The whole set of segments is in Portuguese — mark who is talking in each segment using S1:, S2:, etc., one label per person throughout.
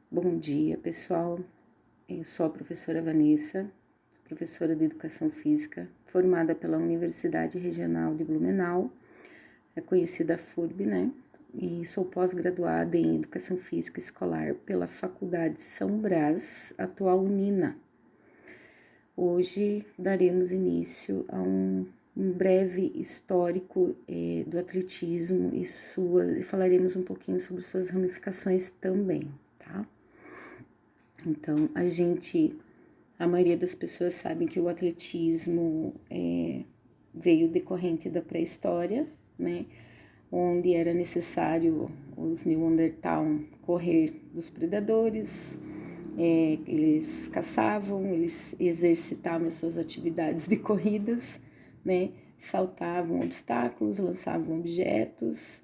S1: Bom dia, pessoal. Eu sou a professora Vanessa, professora de Educação Física, formada pela Universidade Regional de Blumenau, conhecida FURB, né? E sou pós-graduada em Educação Física Escolar pela Faculdade São Brás, atual Unina. Hoje daremos início a um breve histórico do atletismo e falaremos um pouquinho sobre suas ramificações também, tá? Então, a maioria das pessoas sabe que o atletismo veio decorrente da pré-história, né? Onde era necessário os Neandertal correr dos predadores, eles caçavam, eles exercitavam suas atividades de corridas, né? Saltavam obstáculos, lançavam objetos,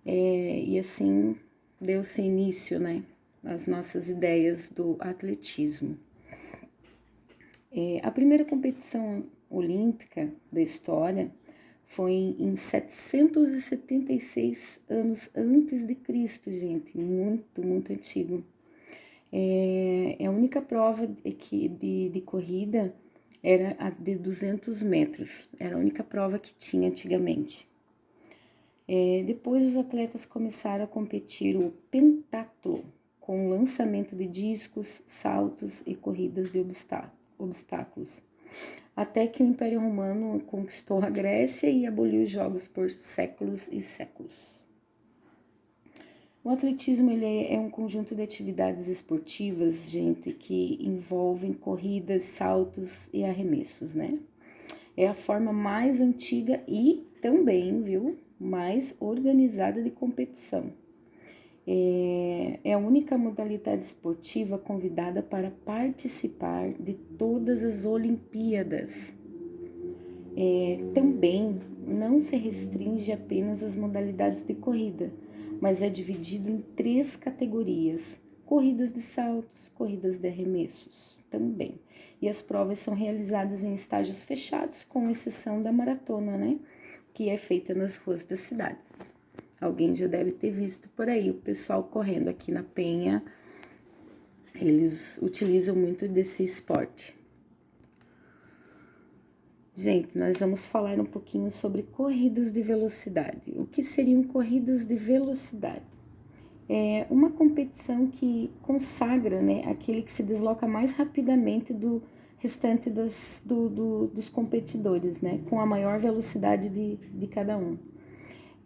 S1: e assim deu-se início, né? As nossas ideias do atletismo. A primeira competição olímpica da história foi em 776 anos antes de Cristo, gente, muito antigo. A única prova de corrida era a de 200 metros, era a única prova que tinha antigamente. Depois os atletas começaram a competir o pentatlo, com lançamento de discos, saltos e corridas de obstáculos, até que o Império Romano conquistou a Grécia e aboliu os jogos por séculos e séculos. O atletismo ele é um conjunto de atividades esportivas, gente, que envolvem corridas, saltos e arremessos, né? É a forma mais antiga e também, mais organizada de competição. É a única modalidade esportiva convidada para participar de todas as Olimpíadas. Também não se restringe apenas às modalidades de corrida, mas é dividido em 3 categorias: corridas de saltos, corridas de arremessos também. E as provas são realizadas em estágios fechados, com exceção da maratona, né? Que é feita nas ruas das cidades. Alguém já deve ter visto por aí o pessoal correndo aqui na Penha. Eles utilizam muito desse esporte. Gente, nós vamos falar um pouquinho sobre corridas de velocidade. O que seriam corridas de velocidade? É uma competição que consagra, né, aquele que se desloca mais rapidamente do restante dos competidores, né, com a maior velocidade de cada um.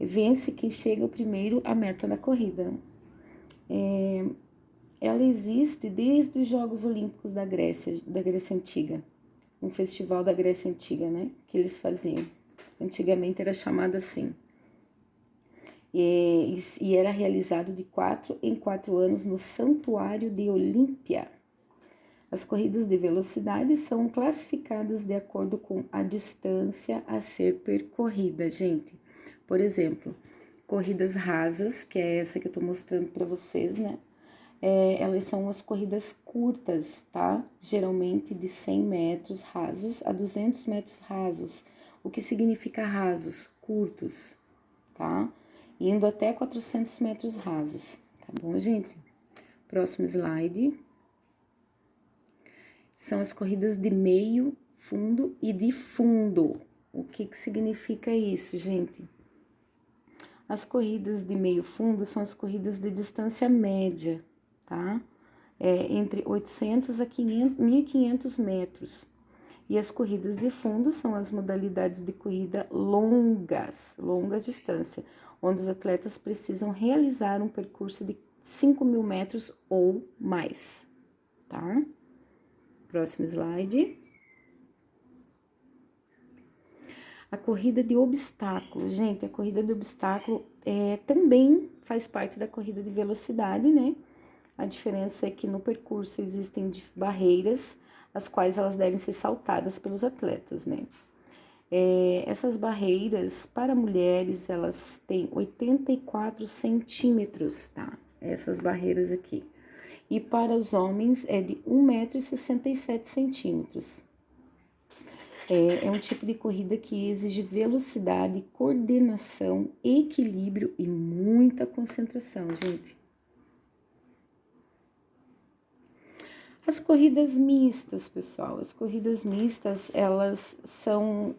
S1: Vence quem chega primeiro à meta da corrida. Ela existe desde os Jogos Olímpicos da Grécia Antiga, um festival da Grécia Antiga, né, que eles faziam. Antigamente era chamado assim. E era realizado de 4 em 4 anos no Santuário de Olímpia. As corridas de velocidade são classificadas de acordo com a distância a ser percorrida, gente. Por exemplo, corridas rasas, que é essa que eu tô mostrando para vocês, né? Elas são as corridas curtas, tá? Geralmente de 100 metros rasos a 200 metros rasos. O que significa rasos? Curtos, tá? Indo até 400 metros rasos, tá bom, gente? Próximo slide. São as corridas de meio, fundo e de fundo. O que significa isso, gente? As corridas de meio fundo são as corridas de distância média, tá? Entre 800 a 1.500 metros. E as corridas de fundo são as modalidades de corrida longas distância, onde os atletas precisam realizar um percurso de 5.000 metros ou mais, tá? Próximo slide. A corrida de obstáculo. Gente, a corrida de obstáculo também faz parte da corrida de velocidade, né? A diferença é que no percurso existem barreiras, as quais elas devem ser saltadas pelos atletas, né? Essas barreiras, para mulheres, elas têm 84 centímetros, tá? Essas barreiras aqui. E para os homens é de 1,67 m. É um tipo de corrida que exige velocidade, coordenação, equilíbrio e muita concentração, gente. As corridas mistas, pessoal, as corridas mistas, elas são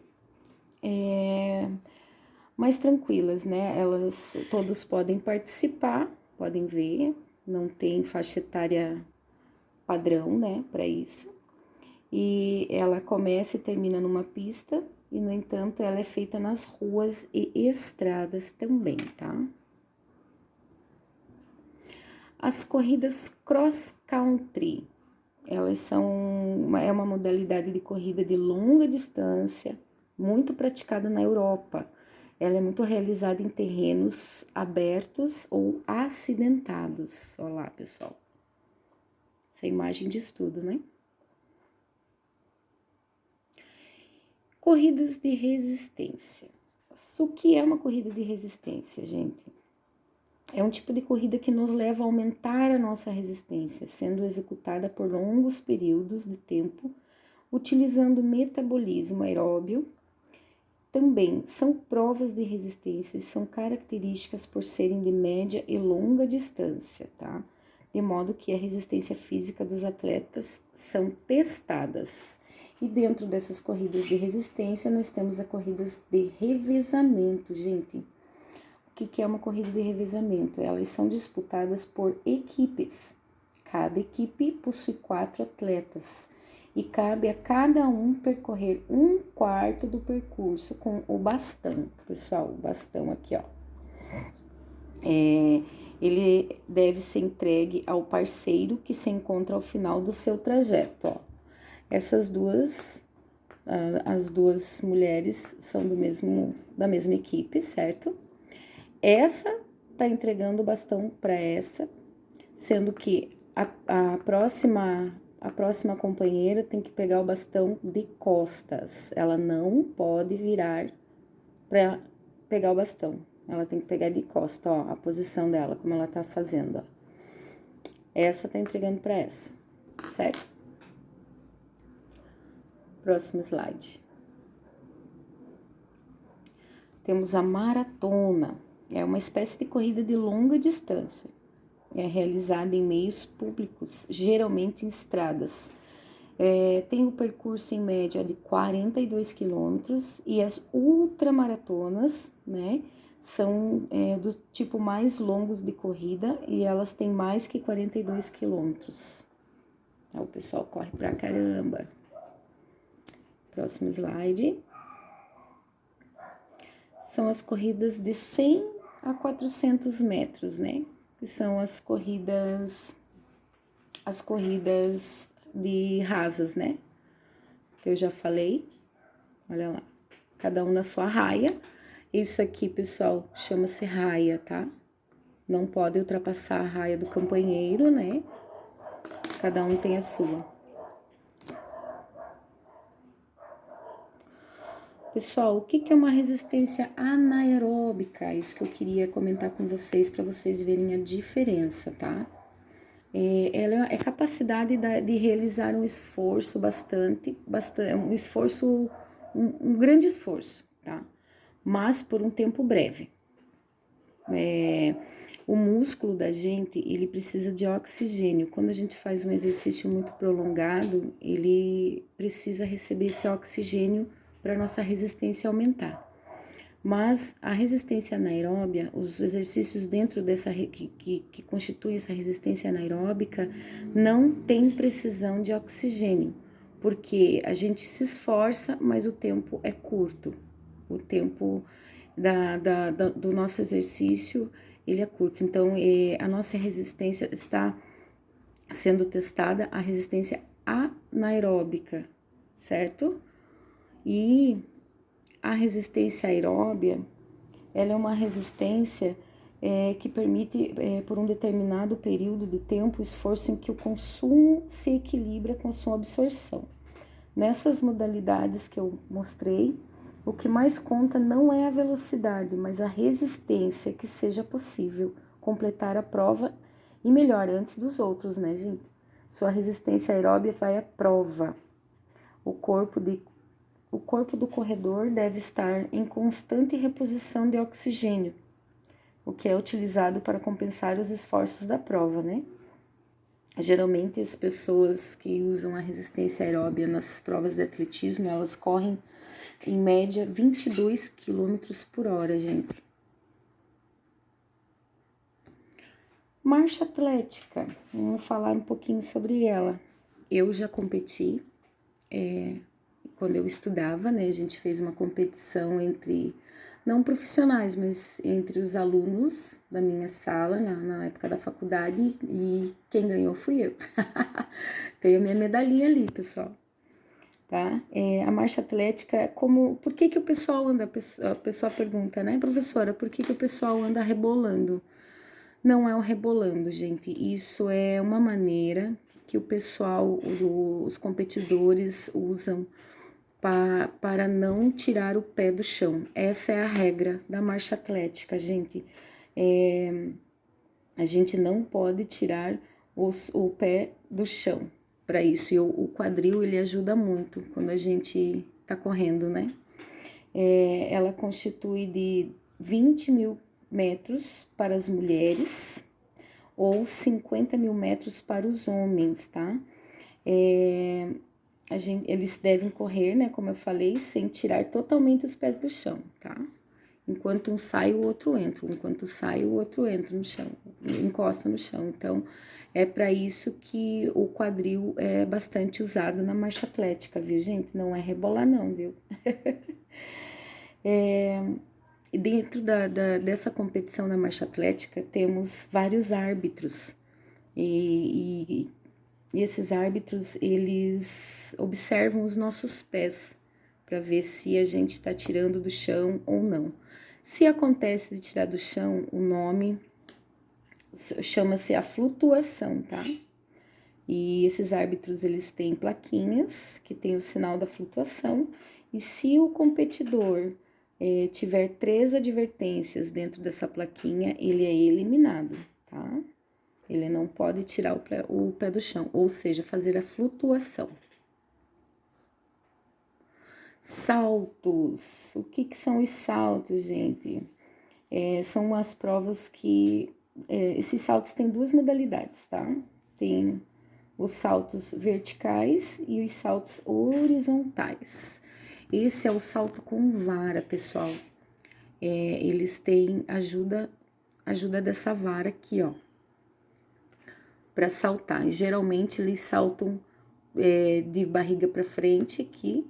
S1: mais tranquilas, né? Elas, todos podem participar, podem ver, não tem faixa etária padrão, né, para isso. E ela começa e termina numa pista, e no entanto ela é feita nas ruas e estradas também, tá? As corridas cross country, elas é uma modalidade de corrida de longa distância, muito praticada na Europa. Ela é muito realizada em terrenos abertos ou acidentados. Olha lá, pessoal. Essa imagem de estudo, né? Corridas de resistência. O que é uma corrida de resistência, gente? É um tipo de corrida que nos leva a aumentar a nossa resistência, sendo executada por longos períodos de tempo, utilizando metabolismo aeróbio. Também são provas de resistência e são características por serem de média e longa distância, tá? De modo que a resistência física dos atletas são testadas. E dentro dessas corridas de resistência, nós temos as corridas de revezamento, gente. O que é uma corrida de revezamento? Elas são disputadas por equipes. Cada equipe possui 4 atletas e cabe a cada um percorrer 1/4 do percurso com o bastão. Pessoal, o bastão aqui, ó. Ele deve ser entregue ao parceiro que se encontra ao final do seu trajeto, ó. Essas duas, as duas mulheres são da mesma equipe, certo? Essa tá entregando o bastão para essa, sendo que a próxima companheira tem que pegar o bastão de costas. Ela não pode virar para pegar o bastão. Ela tem que pegar de costas, ó, a posição dela, como ela tá fazendo, ó. Essa tá entregando para essa, certo? Próximo slide. Temos a maratona. É uma espécie de corrida de longa distância. É realizada em meios públicos, geralmente em estradas. Tem o percurso em média de 42 quilômetros e as ultramaratonas, né, são do tipo mais longos de corrida e elas têm mais que 42 quilômetros. O pessoal corre pra caramba. Próximo slide. São as corridas de 100 a 400 metros, né? Que são as corridas de rasas, né? Que eu já falei. Olha lá. Cada um na sua raia. Isso aqui, pessoal, chama-se raia, tá? Não pode ultrapassar a raia do companheiro, né? Cada um tem a sua. Pessoal, o que é uma resistência anaeróbica? Isso que eu queria comentar com vocês, para vocês verem a diferença, tá? Ela é a capacidade de realizar um esforço um grande esforço, tá? Mas por um tempo breve. O músculo da gente, ele precisa de oxigênio. Quando a gente faz um exercício muito prolongado, ele precisa receber esse oxigênio para nossa resistência aumentar. Mas a resistência anaeróbia, os exercícios dentro dessa que constituem essa resistência anaeróbica, não tem precisão de oxigênio, porque a gente se esforça, mas o tempo é curto. O tempo do nosso exercício, ele é curto. Então, a nossa resistência está sendo testada, a resistência anaeróbica, certo? E a resistência aeróbia, ela é uma resistência que permite, por um determinado período de tempo, o esforço em que o consumo se equilibra com a sua absorção. Nessas modalidades que eu mostrei, o que mais conta não é a velocidade, mas a resistência que seja possível completar a prova e melhor, antes dos outros, né, gente? Sua resistência aeróbia vai à prova. O corpo do corredor deve estar em constante reposição de oxigênio, o que é utilizado para compensar os esforços da prova, né? Geralmente as pessoas que usam a resistência aeróbia nas provas de atletismo, elas correm em média 22 quilômetros por hora, gente. Marcha atlética, vamos falar um pouquinho sobre ela. Eu já competi, quando eu estudava, né, a gente fez uma competição entre, não profissionais, mas entre os alunos da minha sala, na época da faculdade, e quem ganhou fui eu. Tenho a minha medalhinha ali, pessoal. Tá? A marcha atlética, por que o pessoal anda, a pessoa pergunta, né, professora, por que o pessoal anda rebolando? Não é o rebolando, gente, isso é uma maneira que o pessoal, os competidores usam para não tirar o pé do chão. Essa é a regra da marcha atlética, gente. A gente não pode tirar o pé do chão para isso. E o quadril, ele ajuda muito quando a gente tá correndo, né? Ela constitui de 20 mil metros para as mulheres ou 50 mil metros para os homens, tá? Eles devem correr, né, como eu falei, sem tirar totalmente os pés do chão, tá? Enquanto um sai, o outro entra. Enquanto sai, o outro entra no chão, encosta no chão. Então, é para isso que o quadril é bastante usado na marcha atlética, viu, gente? Não é rebolar, não, viu? E dentro dessa competição na marcha atlética, temos vários árbitros. E esses árbitros, eles observam os nossos pés para ver se a gente está tirando do chão ou não. Se acontece de tirar do chão, o nome chama-se a flutuação, tá? E esses árbitros, eles têm plaquinhas que tem o sinal da flutuação, e se o competidor tiver 3 advertências dentro dessa plaquinha, ele é eliminado, tá? Ele não pode tirar o pé do chão, ou seja, fazer a flutuação. Saltos. O que são os saltos, gente? São as provas que... esses saltos têm 2 modalidades, tá? Tem os saltos verticais e os saltos horizontais. Esse é o salto com vara, pessoal. Eles têm ajuda dessa vara aqui, ó, para saltar. E, geralmente eles saltam de barriga para frente aqui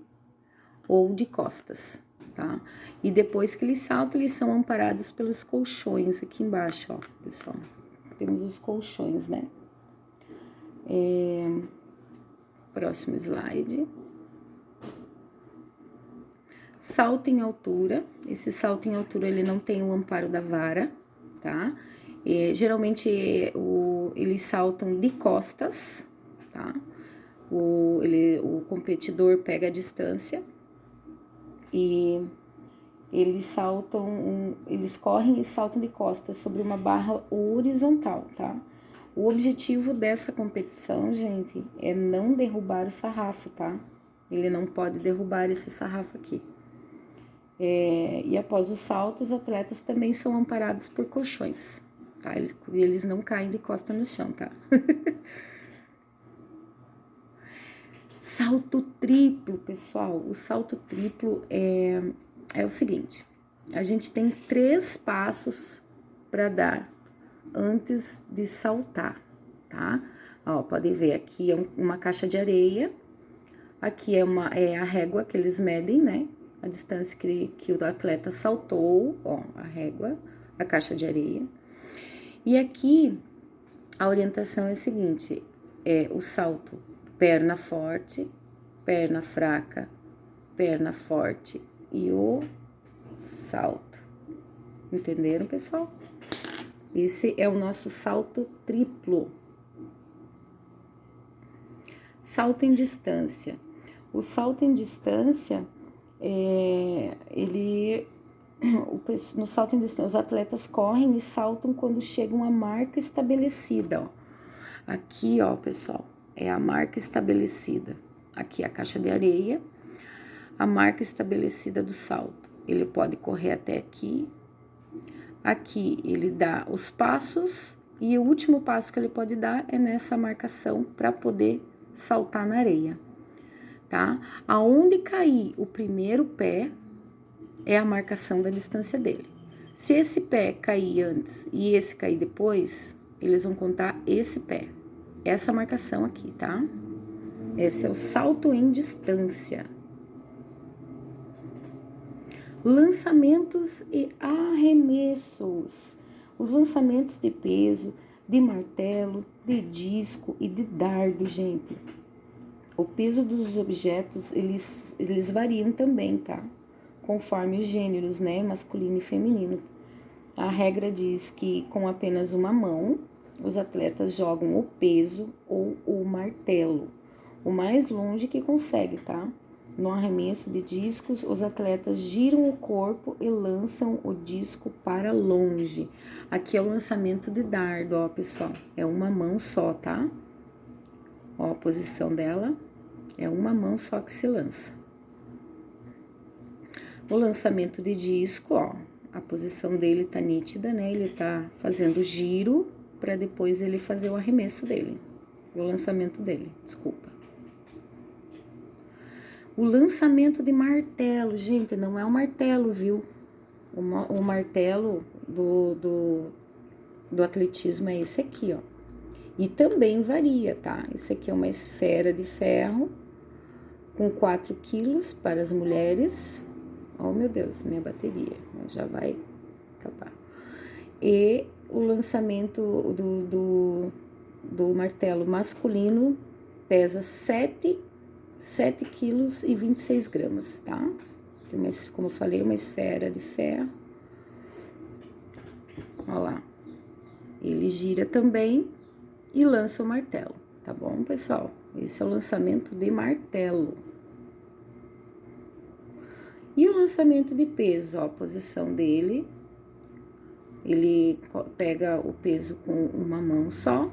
S1: ou de costas, tá? E depois que eles saltam, eles são amparados pelos colchões aqui embaixo, ó, pessoal. Temos os colchões, né? Próximo slide. Salto em altura. Esse salto em altura, ele não tem o amparo da vara, tá? Geralmente, eles saltam de costas, tá? O competidor pega a distância e eles eles correm e saltam de costas sobre uma barra horizontal, tá? O objetivo dessa competição, gente, é não derrubar o sarrafo, tá? Ele não pode derrubar esse sarrafo aqui. E após o salto, os atletas também são amparados por colchões, tá? Eles não caem de costa no chão, tá? Salto triplo, pessoal. O salto triplo é o seguinte: a gente tem 3 passos para dar antes de saltar, tá? Ó, podem ver, aqui é uma caixa de areia, aqui é a régua que eles medem, né? A distância que o atleta saltou, ó, a régua, a caixa de areia. E aqui a orientação é a seguinte: o salto perna forte, perna fraca, perna forte e o salto. Entenderam, pessoal? Esse é o nosso salto triplo. Salto em distância. O salto em distância, no salto em distância, os atletas correm e saltam quando chegam à marca estabelecida, ó. Aqui, ó, pessoal, é a marca estabelecida. Aqui é a caixa de areia, a marca estabelecida do salto. Ele pode correr até aqui. Aqui ele dá os passos E o último passo que ele pode dar é nessa marcação para poder saltar na areia, tá? Aonde cair o primeiro pé é a marcação da distância dele. Se esse pé cair antes e esse cair depois, eles vão contar esse pé. Essa marcação aqui, tá? Esse é o salto em distância. Lançamentos e arremessos. Os lançamentos de peso, de martelo, de disco e de dardo, gente. O peso dos objetos, eles variam também, tá? Conforme os gêneros, né? Masculino e feminino. A regra diz que com apenas uma mão, os atletas jogam o peso ou o martelo, o mais longe que consegue, tá? No arremesso de discos, os atletas giram o corpo e lançam o disco para longe. Aqui é o lançamento de dardo, ó, pessoal. É uma mão só, tá? Ó, a posição dela é uma mão só que se lança. O lançamento de disco, ó, a posição dele tá nítida, né? Ele tá fazendo giro para depois ele fazer o arremesso dele, o lançamento dele, desculpa. O lançamento de martelo, gente, não é um martelo, viu? O martelo do atletismo é esse aqui, ó. E também varia, tá? Esse aqui é uma esfera de ferro com 4 quilos para as mulheres. Oh, meu Deus, minha bateria já vai acabar. E o lançamento do martelo masculino pesa 7 quilos e 26 gramas, tá? Como eu falei, uma esfera de ferro. Olha lá. Ele gira também e lança o martelo, tá bom, pessoal? Esse é o lançamento de martelo. E o lançamento de peso, ó, a posição dele, ele pega o peso com uma mão só,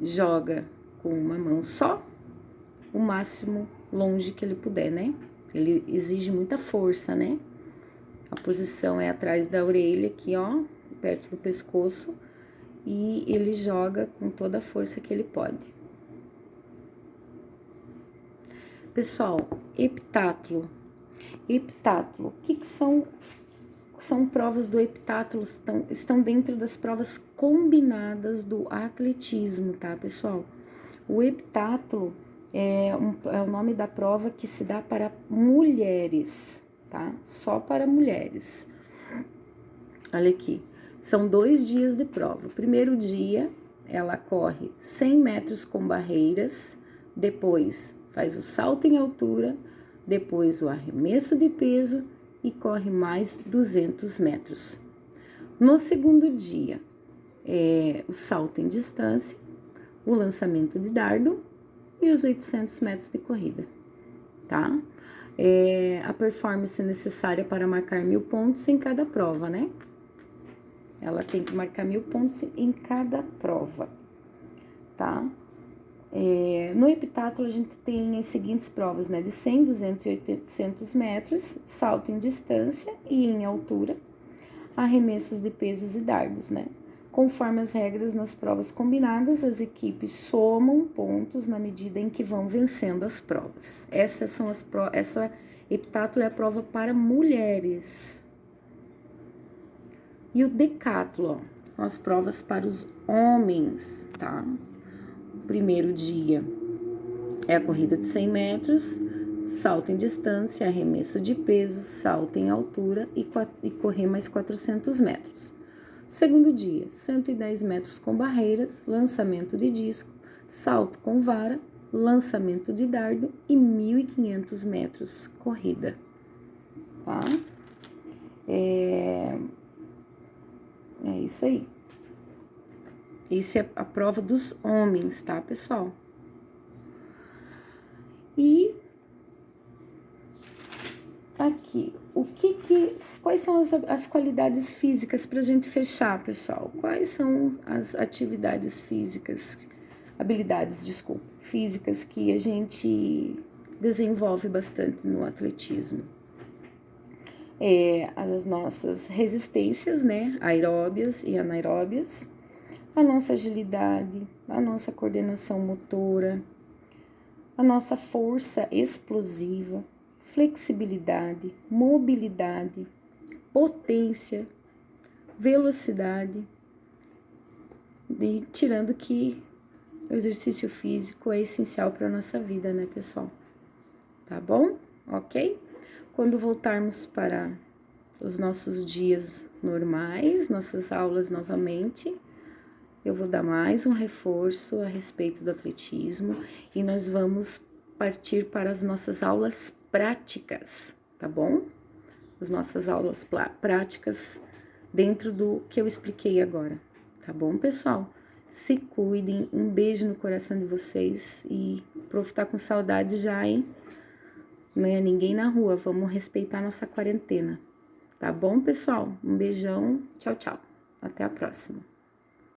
S1: joga com uma mão só, o máximo longe que ele puder, né? Ele exige muita força, né? A posição é atrás da orelha aqui, ó, perto do pescoço, e ele joga com toda a força que ele pode. Pessoal, heptátulo. Heptátulo, o que são provas do heptátulo? Estão dentro das provas combinadas do atletismo, tá, pessoal? O heptátulo é o nome da prova que se dá para mulheres, tá? Só para mulheres. Olha aqui, são 2 dias de prova. O primeiro dia, ela corre 100 metros com barreiras, depois faz o salto em altura, depois o arremesso de peso e corre mais 200 metros. No segundo dia, o salto em distância, o lançamento de dardo e os 800 metros de corrida, tá? A performance necessária para marcar 1.000 pontos em cada prova, né? Ela tem que marcar 1.000 pontos em cada prova, tá? No heptátulo, a gente tem as seguintes provas, né? De 100, 200 e 800 metros, salto em distância e em altura, arremessos de pesos e dardos, né? Conforme as regras nas provas combinadas, as equipes somam pontos na medida em que vão vencendo as provas. Essa heptátulo é a prova para mulheres. E o decátulo, ó, são as provas para os homens, tá? Primeiro dia é a corrida de 100 metros, salto em distância, arremesso de peso, salto em altura e correr mais 400 metros. Segundo dia, 110 metros com barreiras, lançamento de disco, salto com vara, lançamento de dardo e 1.500 metros corrida, tá? É isso aí. Essa é a prova dos homens, tá, pessoal? E aqui, quais são as qualidades físicas pra gente fechar, pessoal? Quais são as habilidades físicas que a gente desenvolve bastante no atletismo? as nossas resistências, né, aeróbias e anaeróbias, a nossa agilidade, a nossa coordenação motora, a nossa força explosiva, flexibilidade, mobilidade, potência, velocidade, e tirando que o exercício físico é essencial para a nossa vida, né, pessoal? Tá bom? Ok? Quando voltarmos para os nossos dias normais, nossas aulas novamente, eu vou dar mais um reforço a respeito do atletismo e nós vamos partir para as nossas aulas práticas, tá bom? As nossas aulas práticas dentro do que eu expliquei agora, tá bom, pessoal? Se cuidem, um beijo no coração de vocês e o prof tá com saudade já, hein? Não é ninguém na rua, vamos respeitar nossa quarentena, tá bom, pessoal? Um beijão, tchau, tchau. Até a próxima.